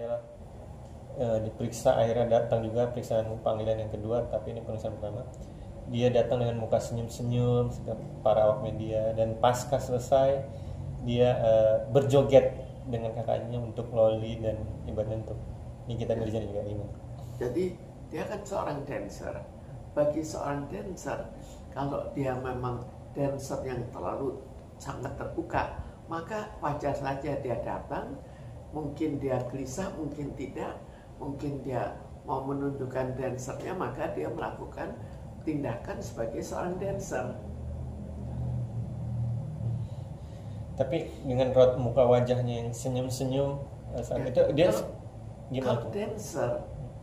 adalah diperiksa, akhirnya datang juga periksaan panggilan yang kedua, tapi ini pemeriksaan pertama. Dia datang dengan muka senyum-senyum ke para awak media, dan pasca selesai dia berjoget dengan kakaknya untuk loli dan ibaratnya untuk Nikita Mirzani juga gimana? Jadi dia kan seorang dancer. Bagi seorang dancer, kalau dia memang dancer yang terlalu sangat terbuka, maka wajar saja dia datang. Mungkin dia gelisah, mungkin tidak. Mungkin dia mau menunjukkan dancernya, maka dia melakukan tindakan sebagai seorang dancer. Tapi dengan raut muka wajahnya yang senyum-senyum saat itu dia gimana Kalau tuh? dancer,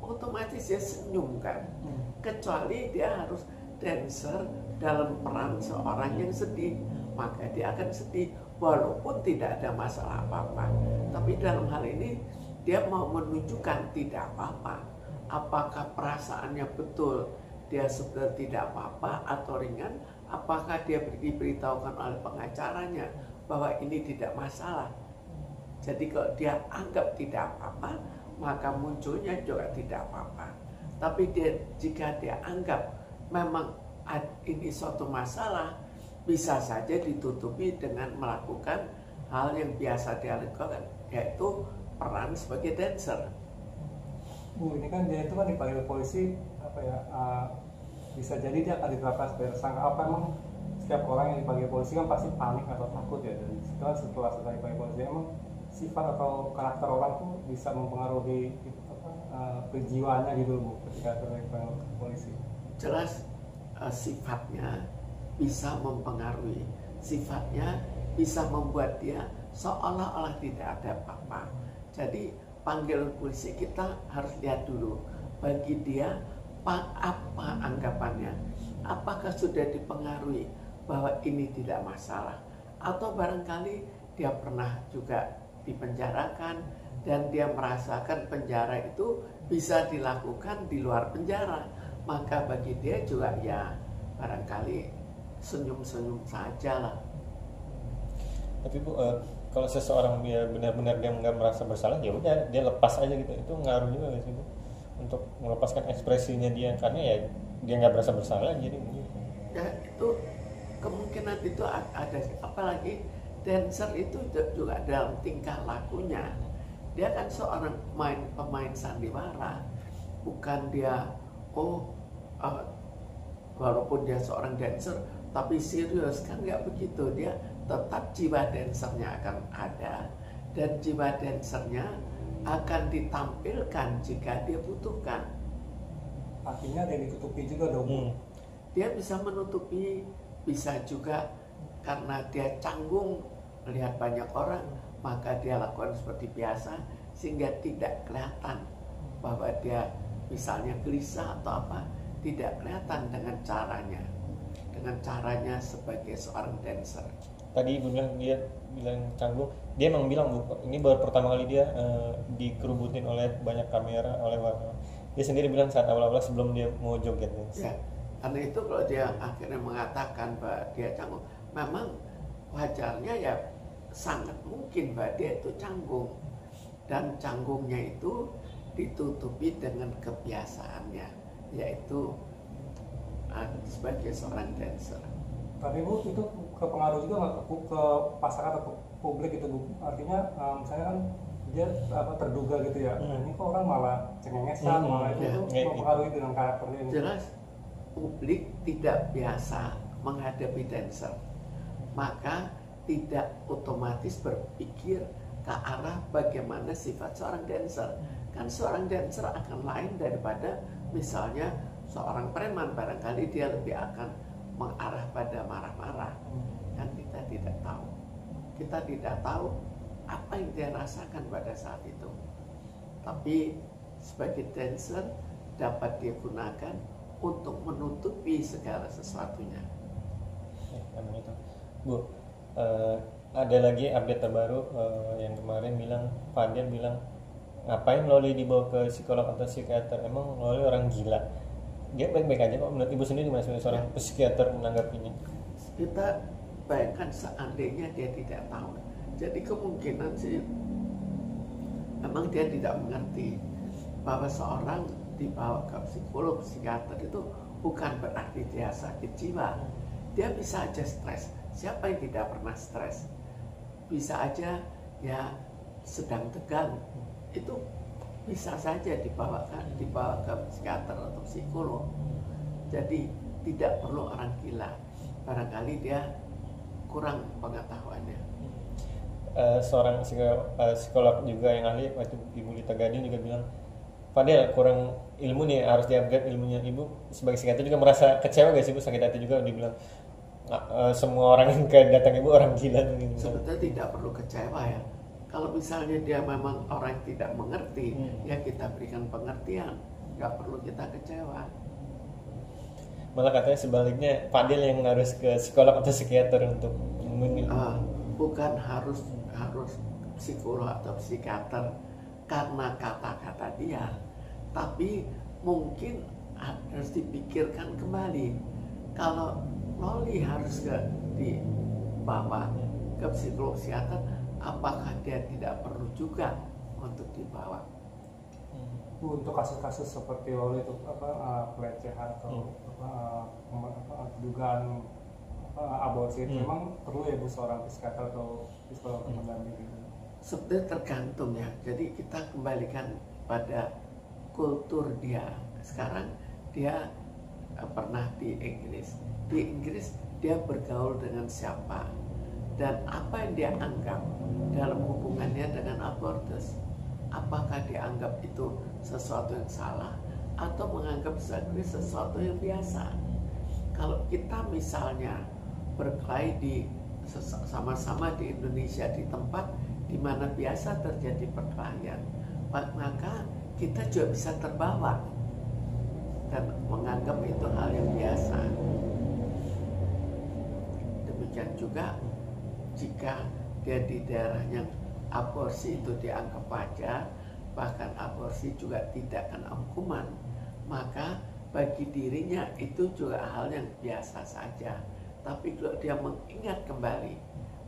otomatis dia senyum kan. Kecuali dia harus dancer dalam peran seorang yang sedih, maka dia akan sedih walaupun tidak ada masalah apa-apa. Tapi dalam hal ini dia mau menunjukkan tidak apa-apa. Apakah perasaannya betul dia sebenarnya tidak apa-apa atau ringan? Apakah dia diberitahukan oleh pengacaranya bahwa ini tidak masalah? Jadi kalau dia anggap tidak apa-apa, maka munculnya juga tidak apa-apa. Tapi jika dia anggap memang ini suatu masalah, bisa saja ditutupi dengan melakukan hal yang biasa dia lakukan, yaitu peran sebagai dancer. Bu, ini kan dia itu kan dipanggil polisi bisa jadi dia akan ditetapkan sebagai tersangka. Apa emang setiap orang yang dipanggil polisi kan pasti panik atau takut ya? Dan setelah dipanggil polisi, emang sifat atau karakter orang tuh bisa mempengaruhi kejiwaannya gitu Bu ketika dipanggil polisi? Jelas sifatnya bisa mempengaruhi, sifatnya bisa membuat dia seolah-olah tidak ada apa-apa. Jadi panggilan polisi kita harus lihat dulu bagi dia apa anggapannya. Apakah sudah dipengaruhi bahwa ini tidak masalah, atau barangkali dia pernah juga dipenjarakan dan dia merasakan penjara itu bisa dilakukan di luar penjara, maka bagi dia juga ya barangkali senyum-senyum saja lah. Tapi Bu, kalau seseorang dia benar-benar dia nggak merasa bersalah, ya udah dia lepas aja gitu. Itu ngaruh juga nggak sih Bu? Untuk melepaskan ekspresinya dia, karena ya dia nggak merasa bersalah jadi ya itu kemungkinan itu ada. Apalagi dancer itu juga dalam tingkah lakunya, dia kan seorang pemain sandiwara, bukan dia walaupun dia seorang dancer tapi serius, kan nggak begitu. Dia tetap jiwa dancernya akan ada, dan jiwa dancernya akan ditampilkan jika dia butuhkan. Artinya dia ditutupi juga dong. Dia bisa menutupi, bisa juga karena dia canggung melihat banyak orang, maka dia lakukan seperti biasa sehingga tidak kelihatan bahwa dia misalnya gelisah atau apa, tidak kelihatan dengan caranya sebagai seorang dancer. tadi Ibu bilang dia bilang canggung, dia emang bilang Bu, ini baru pertama kali dia dikerubutin oleh banyak kamera, oleh wartawan. Dia sendiri bilang saat awal-awal sebelum dia mau joget ya, karena itu kalau dia akhirnya mengatakan bahwa dia canggung, memang wajarnya ya sangat mungkin bahwa dia itu canggung, dan canggungnya itu ditutupi dengan kebiasaannya, yaitu sebagai seorang dancer. Tapi Bu, itu kepengaruh juga nggak ke pasangan atau ke publik gitu Bu? Artinya misalnya kan dia terduga gitu ya, ini kok orang malah cengengesan, malah itu mempengaruhi dengan karakternya ini. Jelas publik tidak biasa menghadapi dancer, maka tidak otomatis berpikir ke arah bagaimana sifat seorang dancer. Kan seorang dancer akan lain daripada misalnya seorang preman, barangkali dia lebih akan mengarah pada marah-marah. Kan kita tidak tahu. Kita tidak tahu apa yang dia rasakan pada saat itu. Tapi sebagai dancer dapat dia gunakan untuk menutupi segala sesuatunya. Itu. Bu, ada lagi update terbaru yang kemarin bilang Fadil bilang ngapain Loli dibawa ke psikolog atau psikiater, emang Loli orang gila. Dia baik-baik aja kok. Menurut Ibu sendiri gimana seorang psikiater menanggapinya? Kita bayangkan seandainya dia tidak tahu. Jadi kemungkinan sih memang dia tidak mengerti bahwa seorang dibawa ke psikolog, psikiater itu bukan berarti dia sakit jiwa. Dia bisa aja stres. Siapa yang tidak pernah stres? Bisa aja ya sedang tegang. Itu bisa saja dibawa ke psikiater atau psikolog. Jadi tidak perlu orang gila. Barangkali dia kurang pengetahuannya. Seorang psikolog juga yang ahli waktu Ibu Lita Gading juga bilang, Fadel kurang ilmu nih, harus di-upgrade ilmunya. Ibu sebagai psikiater juga merasa kecewa gak sih Bu, sakit hati juga dibilang semua orang yang datang Ibu orang gila gitu. Sebetulnya tidak perlu kecewa ya. Kalau misalnya dia memang orang yang tidak mengerti, ya kita berikan pengertian, nggak perlu kita kecewa. Malah katanya sebaliknya Fadel yang harus ke psikolog atau psikiater untuk Bukan harus psikolog atau psikiater karena kata-kata dia, tapi mungkin harus dipikirkan kembali. Kalau Loli harus dibawa ke psikolog psikiater, apakah dia tidak perlu juga untuk dibawa? Untuk kasus-kasus seperti Loli itu pelecehan atau dugaan aborsi itu memang perlu ya Bu seorang psikiater atau psikolog mendampingi? Sebenarnya tergantung ya. Jadi kita kembalikan pada kultur dia. Sekarang dia pernah di Inggris. Di Inggris dia bergaul dengan siapa dan apa yang dia anggap dalam hubungannya dengan abortus. Apakah dianggap itu sesuatu yang salah atau menganggap sebagai sesuatu yang biasa? Kalau kita misalnya berkelahi sama-sama di Indonesia di tempat di mana biasa terjadi perkelahian, maka kita juga bisa terbawa dan menganggap itu hal yang biasa. Demikian juga jika dia di daerah yang aborsi itu dianggap wajar, bahkan aborsi juga tidak kena hukuman, maka bagi dirinya itu juga hal yang biasa saja. Tapi kalau dia mengingat kembali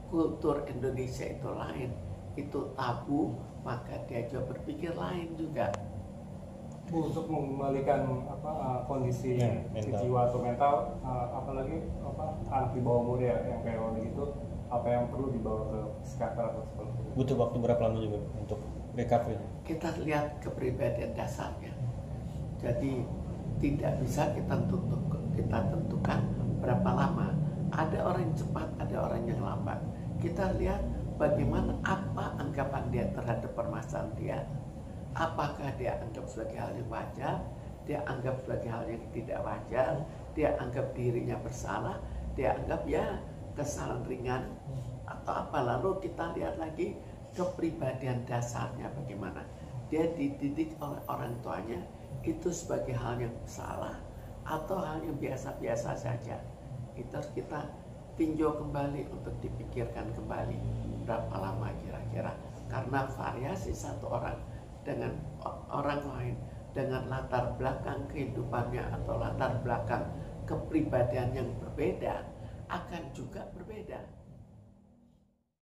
kultur Indonesia itu lain, itu tabu, maka dia juga berpikir lain juga. Bu, untuk mengembalikan kondisi jiwa atau mental, apalagi anak di bawah umur ya yang kayak begitu, apa yang perlu dibawa ke psikiater atau psikolog? Butuh waktu berapa lama juga untuk recovery? Kita lihat kepribadian dasarnya. Jadi tidak bisa kita tentukan berapa lama. Ada orang yang cepat, ada orang yang lambat. Kita lihat bagaimana apa anggapan dia terhadap permasalahan dia. Apakah dia anggap sebagai hal yang wajar, dia anggap sebagai hal yang tidak wajar, dia anggap dirinya bersalah, dia anggap ya kesalahan ringan atau apa. Lalu kita lihat lagi kepribadian dasarnya bagaimana. Dia dididik oleh orang tuanya itu sebagai hal yang salah atau hal yang biasa-biasa saja. Itu harus kita tinjau kembali untuk dipikirkan kembali berapa lama kira-kira, karena variasi satu orang dengan orang lain dengan latar belakang kehidupannya atau latar belakang kepribadian yang berbeda akan juga berbeda.